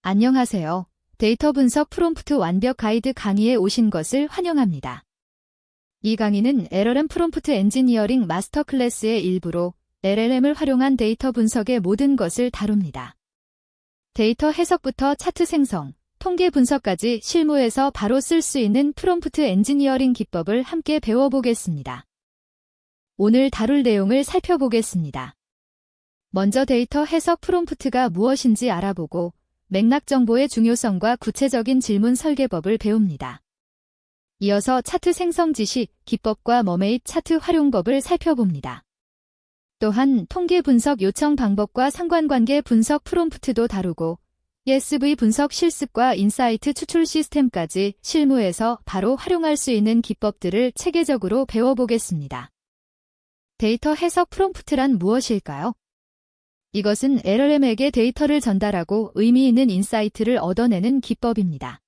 안녕하세요. 데이터 분석 프롬프트 완벽 가이드 강의에 오신 것을 환영합니다. 이 강의는 LLM 프롬프트 엔지니어링 마스터 클래스의 일부로 LLM을 활용한 데이터 분석의 모든 것을 다룹니다. 데이터 해석부터 차트 생성, 통계 분석까지 실무에서 바로 쓸 수 있는 프롬프트 엔지니어링 기법을 함께 배워보겠습니다. 오늘 다룰 내용을 살펴보겠습니다. 먼저 데이터 해석 프롬프트가 무엇인지 알아보고 맥락 정보의 중요성과 구체적인 질문 설계법을 배웁니다. 이어서 차트 생성 지시, 기법과 머메잇 차트 활용법을 살펴봅니다. 또한 통계 분석 요청 방법과 상관관계 분석 프롬프트도 다루고 ESV 분석 실습과 인사이트 추출 시스템까지 실무에서 바로 활용할 수 있는 기법들을 체계적으로 배워보겠습니다. 데이터 해석 프롬프트란 무엇일까요? 이것은 LLM에게 데이터를 전달하고 의미 있는 인사이트를 얻어내는 기법입니다.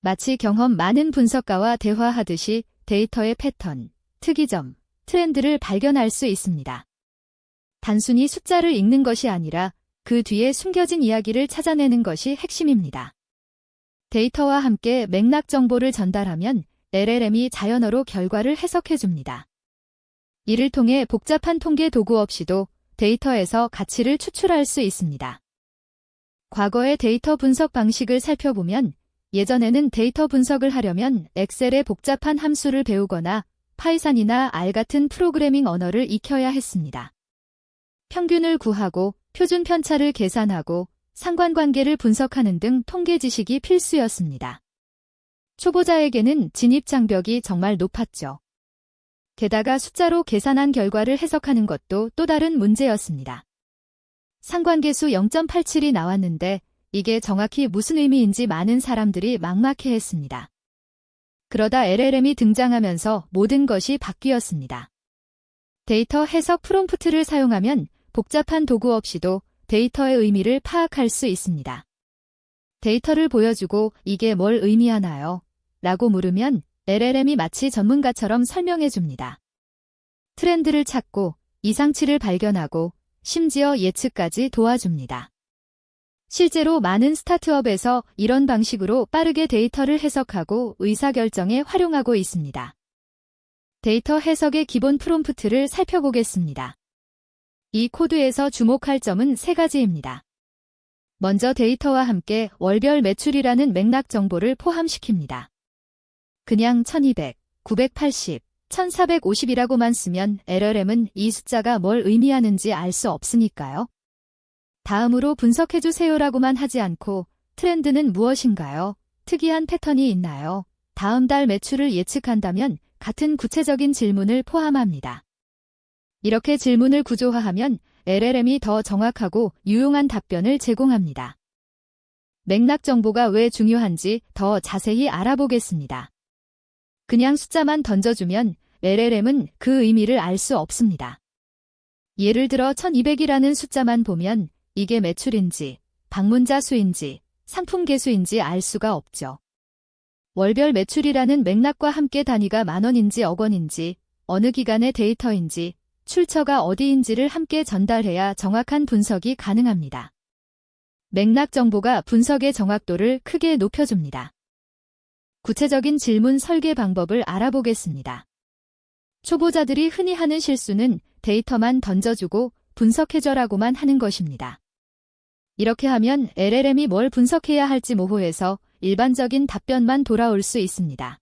마치 경험 많은 분석가와 대화하듯이 데이터의 패턴, 특이점, 트렌드를 발견할 수 있습니다. 단순히 숫자를 읽는 것이 아니라 그 뒤에 숨겨진 이야기를 찾아내는 것이 핵심입니다. 데이터와 함께 맥락 정보를 전달하면 LLM이 자연어로 결과를 해석해줍니다. 이를 통해 복잡한 통계 도구 없이도 데이터에서 가치를 추출할 수 있습니다. 과거의 데이터 분석 방식을 살펴보면 예전에는 데이터 분석을 하려면 엑셀의 복잡한 함수를 배우거나 파이썬이나 R 같은 프로그래밍 언어를 익혀야 했습니다. 평균을 구하고 표준 편차를 계산하고 상관관계를 분석하는 등 통계 지식이 필수였습니다. 초보자에게는 진입 장벽이 정말 높았죠. 게다가 숫자로 계산한 결과를 해석하는 것도 또 다른 문제였습니다. 상관계수 0.87이 나왔는데 이게 정확히 무슨 의미인지 많은 사람들이 막막해했습니다. 그러다 LLM이 등장하면서 모든 것이 바뀌었습니다. 데이터 해석 프롬프트를 사용하면 복잡한 도구 없이도 데이터의 의미를 파악할 수 있습니다. 데이터를 보여주고 이게 뭘 의미하나요? 라고 물으면 LLM이 마치 전문가처럼 설명해줍니다. 트렌드를 찾고 이상치를 발견하고 심지어 예측까지 도와줍니다. 실제로 많은 스타트업에서 이런 방식으로 빠르게 데이터를 해석하고 의사결정에 활용하고 있습니다. 데이터 해석의 기본 프롬프트를 살펴보겠습니다. 이 코드에서 주목할 점은 3가지입니다. 먼저 데이터와 함께 월별 매출이라는 맥락 정보를 포함시킵니다. 그냥 1200, 980, 1450이라고만 쓰면 LLM은 이 숫자가 뭘 의미하는지 알 수 없으니까요. 다음으로 분석해주세요라고만 하지 않고 트렌드는 무엇인가요? 특이한 패턴이 있나요? 다음 달 매출을 예측한다면 같은 구체적인 질문을 포함합니다. 이렇게 질문을 구조화하면 LLM이 더 정확하고 유용한 답변을 제공합니다. 맥락 정보가 왜 중요한지 더 자세히 알아보겠습니다. 그냥 숫자만 던져주면 LLM은 그 의미를 알 수 없습니다. 예를 들어 1200이라는 숫자만 보면 이게 매출인지, 방문자 수인지, 상품 개수인지 알 수가 없죠. 월별 매출이라는 맥락과 함께 단위가 만원인지 억원인지, 어느 기간의 데이터인지, 출처가 어디인지를 함께 전달해야 정확한 분석이 가능합니다. 맥락 정보가 분석의 정확도를 크게 높여줍니다. 구체적인 질문 설계 방법을 알아보겠습니다. 초보자들이 흔히 하는 실수는 데이터만 던져주고 분석해줘라고만 하는 것입니다. 이렇게 하면 LLM이 뭘 분석해야 할지 모호해서 일반적인 답변만 돌아올 수 있습니다.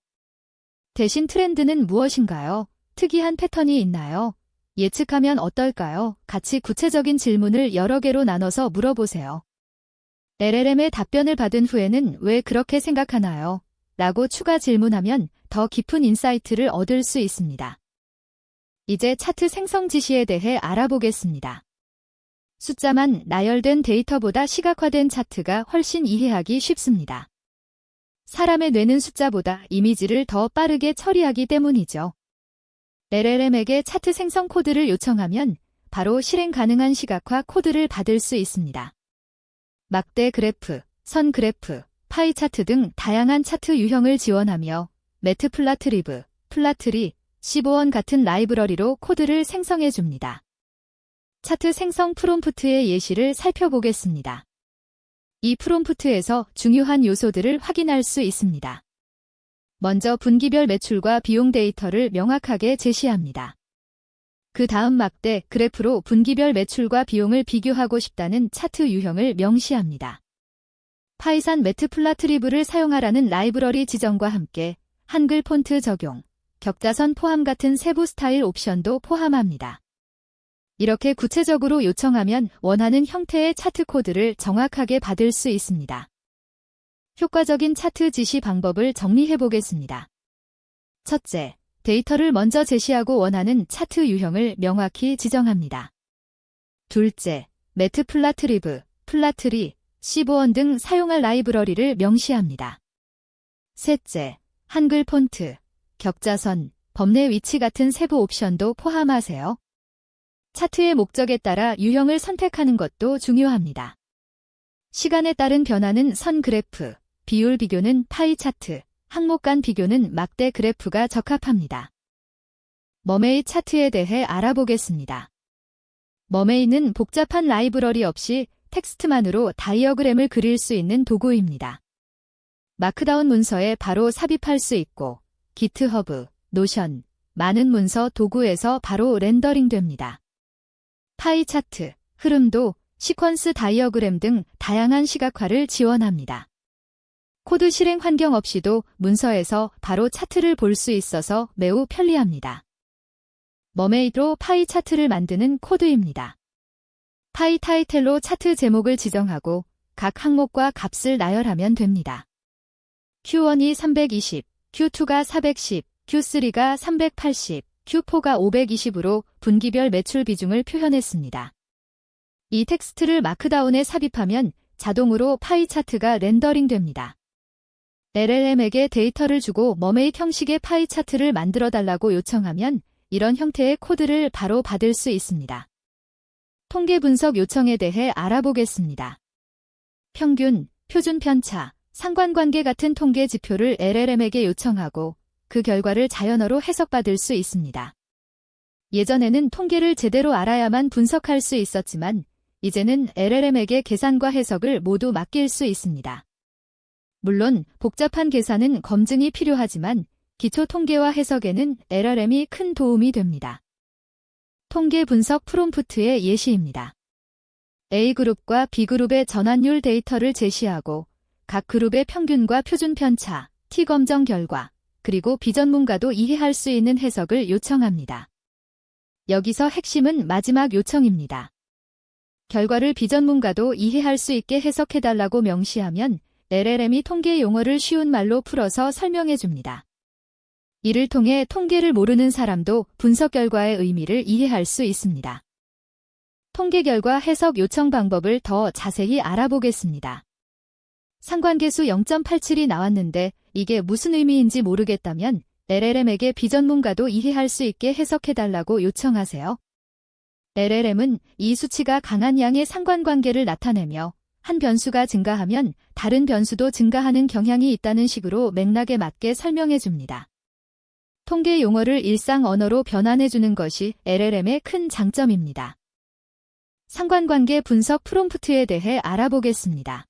대신 트렌드는 무엇인가요? 특이한 패턴이 있나요? 예측하면 어떨까요? 같이 구체적인 질문을 여러 개로 나눠서 물어보세요. LLM의 답변을 받은 후에는 왜 그렇게 생각하나요? 라고 추가 질문하면 더 깊은 인사이트를 얻을 수 있습니다. 이제 차트 생성 지시에 대해 알아보겠습니다. 숫자만 나열된 데이터보다 시각화된 차트가 훨씬 이해하기 쉽습니다. 사람의 뇌는 숫자보다 이미지를 더 빠르게 처리하기 때문이죠. LLM에게 차트 생성 코드를 요청하면 바로 실행 가능한 시각화 코드를 받을 수 있습니다. 막대 그래프, 선 그래프, 파이 차트 등 다양한 차트 유형을 지원하며 매트플라트리브, 플라트리, 15원 같은 라이브러리로 코드를 생성해줍니다. 차트 생성 프롬프트의 예시를 살펴보겠습니다. 이 프롬프트에서 중요한 요소들을 확인할 수 있습니다. 먼저 분기별 매출과 비용 데이터를 명확하게 제시합니다. 그 다음 막대 그래프로 분기별 매출과 비용을 비교하고 싶다는 차트 유형을 명시합니다. 파이산 매트플라트리브를 사용하라는 라이브러리 지정과 함께 한글 폰트 적용, 격자선 포함 같은 세부 스타일 옵션도 포함합니다. 이렇게 구체적으로 요청하면 원하는 형태의 차트 코드를 정확하게 받을 수 있습니다. 효과적인 차트 지시 방법을 정리해 보겠습니다. 첫째, 데이터를 먼저 제시하고 원하는 차트 유형을 명확히 지정합니다. 둘째, 매트플라트리브, 플라트리, 시보원 등 사용할 라이브러리를 명시합니다. 셋째, 한글 폰트, 격자선, 범례 위치 같은 세부 옵션도 포함하세요. 차트의 목적에 따라 유형을 선택하는 것도 중요합니다. 시간에 따른 변화는 선 그래프, 비율 비교는 파이 차트, 항목 간 비교는 막대 그래프가 적합합니다. 머메이 차트에 대해 알아보겠습니다. 머메이는 복잡한 라이브러리 없이 텍스트만으로 다이어그램을 그릴 수 있는 도구입니다. 마크다운 문서에 바로 삽입할 수 있고 기트허브, 노션, 많은 문서 도구에서 바로 렌더링됩니다. 파이 차트, 흐름도, 시퀀스 다이어그램 등 다양한 시각화를 지원합니다. 코드 실행 환경 없이도 문서에서 바로 차트를 볼 수 있어서 매우 편리합니다. 머메이드로 파이 차트를 만드는 코드입니다. 파이 타이틀로 차트 제목을 지정하고 각 항목과 값을 나열하면 됩니다. Q1이 320, Q2가 410, Q3가 380, Q4가 520으로 분기별 매출 비중을 표현했습니다. 이 텍스트를 마크다운에 삽입하면 자동으로 파이 차트가 렌더링됩니다. LLM에게 데이터를 주고 머메이드 형식의 파이 차트를 만들어달라고 요청하면 이런 형태의 코드를 바로 받을 수 있습니다. 통계 분석 요청에 대해 알아보겠습니다. 평균, 표준 편차, 상관관계 같은 통계 지표를 LLM에게 요청하고 그 결과를 자연어로 해석받을 수 있습니다. 예전에는 통계를 제대로 알아야만 분석할 수 있었지만 이제는 LLM에게 계산과 해석을 모두 맡길 수 있습니다. 물론 복잡한 계산은 검증이 필요하지만 기초 통계와 해석에는 LLM이 큰 도움이 됩니다. 통계 분석 프롬프트의 예시입니다. A그룹과 B그룹의 전환율 데이터를 제시하고 각 그룹의 평균과 표준 편차, T-검정 결과, 그리고 비전문가도 이해할 수 있는 해석을 요청합니다. 여기서 핵심은 마지막 요청입니다. 결과를 비전문가도 이해할 수 있게 해석해달라고 명시하면 LLM이 통계 용어를 쉬운 말로 풀어서 설명해줍니다. 이를 통해 통계를 모르는 사람도 분석 결과의 의미를 이해할 수 있습니다. 통계 결과 해석 요청 방법을 더 자세히 알아보겠습니다. 상관계수 0.87이 나왔는데 이게 무슨 의미인지 모르겠다면 LLM에게 비전문가도 이해할 수 있게 해석해달라고 요청하세요. LLM은 이 수치가 강한 양의 상관관계를 나타내며 한 변수가 증가하면 다른 변수도 증가하는 경향이 있다는 식으로 맥락에 맞게 설명해줍니다. 통계 용어를 일상 언어로 변환해주는 것이 LLM의 큰 장점입니다. 상관관계 분석 프롬프트에 대해 알아보겠습니다.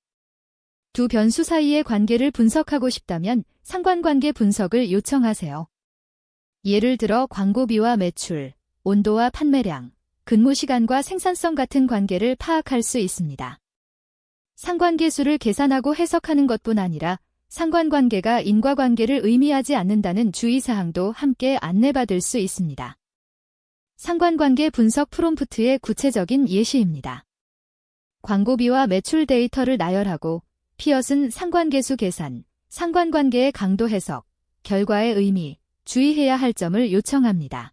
두 변수 사이의 관계를 분석하고 싶다면 상관관계 분석을 요청하세요. 예를 들어 광고비와 매출, 온도와 판매량, 근무 시간과 생산성 같은 관계를 파악할 수 있습니다. 상관계수를 계산하고 해석하는 것뿐 아니라 상관관계가 인과관계를 의미하지 않는다는 주의사항도 함께 안내받을 수 있습니다. 상관관계 분석 프롬프트의 구체적인 예시입니다. 광고비와 매출 데이터를 나열하고 피엇은 상관계수 계산, 상관관계의 강도 해석, 결과의 의미, 주의해야 할 점을 요청합니다.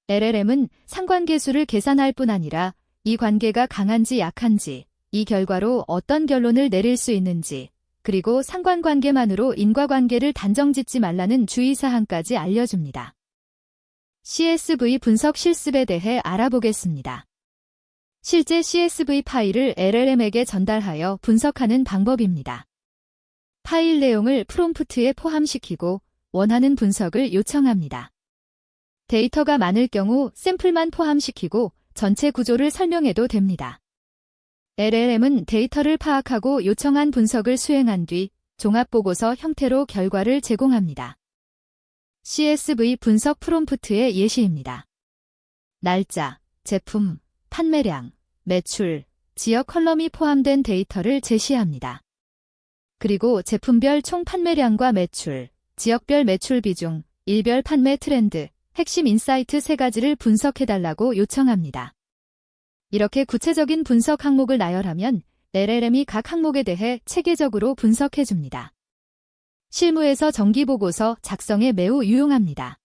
LLM은 상관계수를 계산할 뿐 아니라 이 관계가 강한지 약한지, 이 결과로 어떤 결론을 내릴 수 있는지, 그리고 상관관계만으로 인과관계를 단정짓지 말라는 주의사항까지 알려줍니다. CSV 분석 실습에 대해 알아보겠습니다. 실제 CSV 파일을 LLM에게 전달하여 분석하는 방법입니다. 파일 내용을 프롬프트에 포함시키고 원하는 분석을 요청합니다. 데이터가 많을 경우 샘플만 포함시키고 전체 구조를 설명해도 됩니다. LLM은 데이터를 파악하고 요청한 분석을 수행한 뒤 종합보고서 형태로 결과를 제공합니다. CSV 분석 프롬프트의 예시입니다. 날짜, 제품, 판매량, 매출, 지역 컬럼이 포함된 데이터를 제시합니다. 그리고 제품별 총 판매량과 매출, 지역별 매출 비중, 일별 판매 트렌드, 핵심 인사이트 3가지를 분석해달라고 요청합니다. 이렇게 구체적인 분석 항목을 나열하면 LLM이 각 항목에 대해 체계적으로 분석해줍니다. 실무에서 정기보고서 작성에 매우 유용합니다.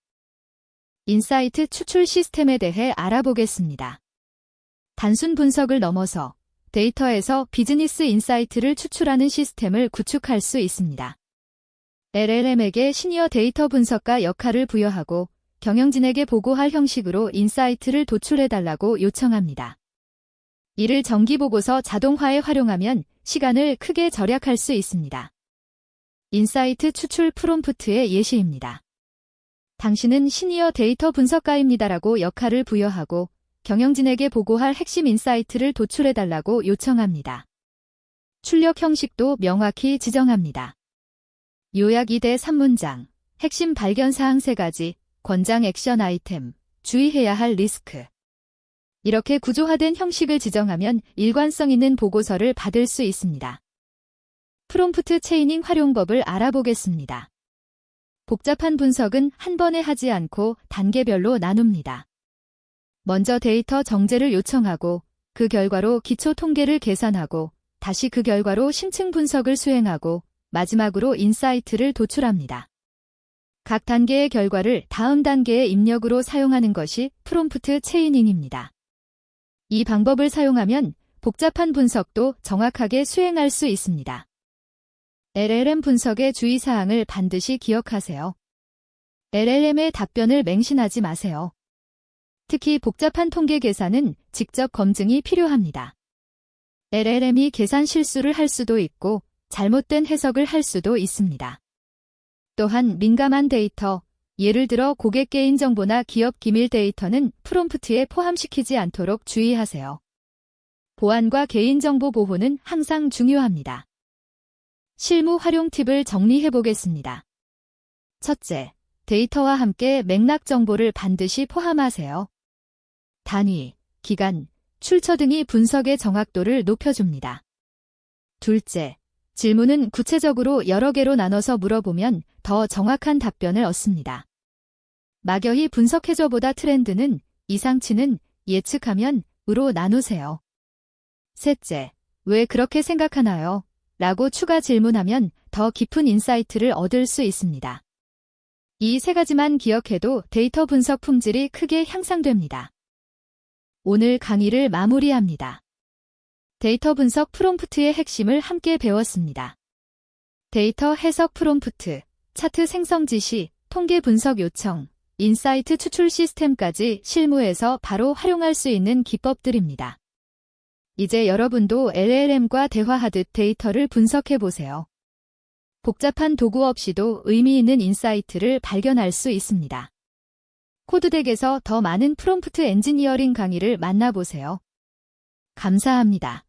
인사이트 추출 시스템에 대해 알아보겠습니다. 단순 분석을 넘어서 데이터에서 비즈니스 인사이트를 추출하는 시스템을 구축할 수 있습니다. LLM에게 시니어 데이터 분석가 역할을 부여하고 경영진에게 보고할 형식으로 인사이트를 도출해달라고 요청합니다. 이를 정기보고서 자동화에 활용하면 시간을 크게 절약할 수 있습니다. 인사이트 추출 프롬프트의 예시입니다. 당신은 시니어 데이터 분석가입니다라고 역할을 부여하고 경영진에게 보고할 핵심 인사이트를 도출해달라고 요청합니다. 출력 형식도 명확히 지정합니다. 요약 2대 3문장, 핵심 발견사항 3가지, 권장 액션 아이템, 주의해야 할 리스크. 이렇게 구조화된 형식을 지정하면 일관성 있는 보고서를 받을 수 있습니다. 프롬프트 체이닝 활용법을 알아보겠습니다. 복잡한 분석은 한 번에 하지 않고 단계별로 나눕니다. 먼저 데이터 정제를 요청하고 그 결과로 기초 통계를 계산하고 다시 그 결과로 심층 분석을 수행하고 마지막으로 인사이트를 도출합니다. 각 단계의 결과를 다음 단계의 입력으로 사용하는 것이 프롬프트 체이닝입니다. 이 방법을 사용하면 복잡한 분석도 정확하게 수행할 수 있습니다. LLM 분석의 주의사항을 반드시 기억하세요. LLM의 답변을 맹신하지 마세요. 특히 복잡한 통계 계산은 직접 검증이 필요합니다. LLM이 계산 실수를 할 수도 있고 잘못된 해석을 할 수도 있습니다. 또한 민감한 데이터, 예를 들어 고객 개인정보나 기업 기밀 데이터는 프롬프트에 포함시키지 않도록 주의하세요. 보안과 개인정보 보호는 항상 중요합니다. 실무 활용 팁을 정리해보겠습니다. 첫째, 데이터와 함께 맥락 정보를 반드시 포함하세요. 단위, 기간, 출처 등이 분석의 정확도를 높여줍니다. 둘째, 질문은 구체적으로 여러 개로 나눠서 물어보면 더 정확한 답변을 얻습니다. 막연히 분석해줘보다 트렌드는, 이상치는, 예측하면, 으로 나누세요. 셋째, 왜 그렇게 생각하나요? 라고 추가 질문하면 더 깊은 인사이트를 얻을 수 있습니다. 이 3가지만 기억해도 데이터 분석 품질이 크게 향상됩니다. 오늘 강의를 마무리합니다. 데이터 분석 프롬프트의 핵심을 함께 배웠습니다. 데이터 해석 프롬프트, 차트 생성 지시, 통계 분석 요청, 인사이트 추출 시스템까지 실무에서 바로 활용할 수 있는 기법들입니다. 이제 여러분도 LLM과 대화하듯 데이터를 분석해보세요. 복잡한 도구 없이도 의미 있는 인사이트를 발견할 수 있습니다. 코드덱에서 더 많은 프롬프트 엔지니어링 강의를 만나보세요. 감사합니다.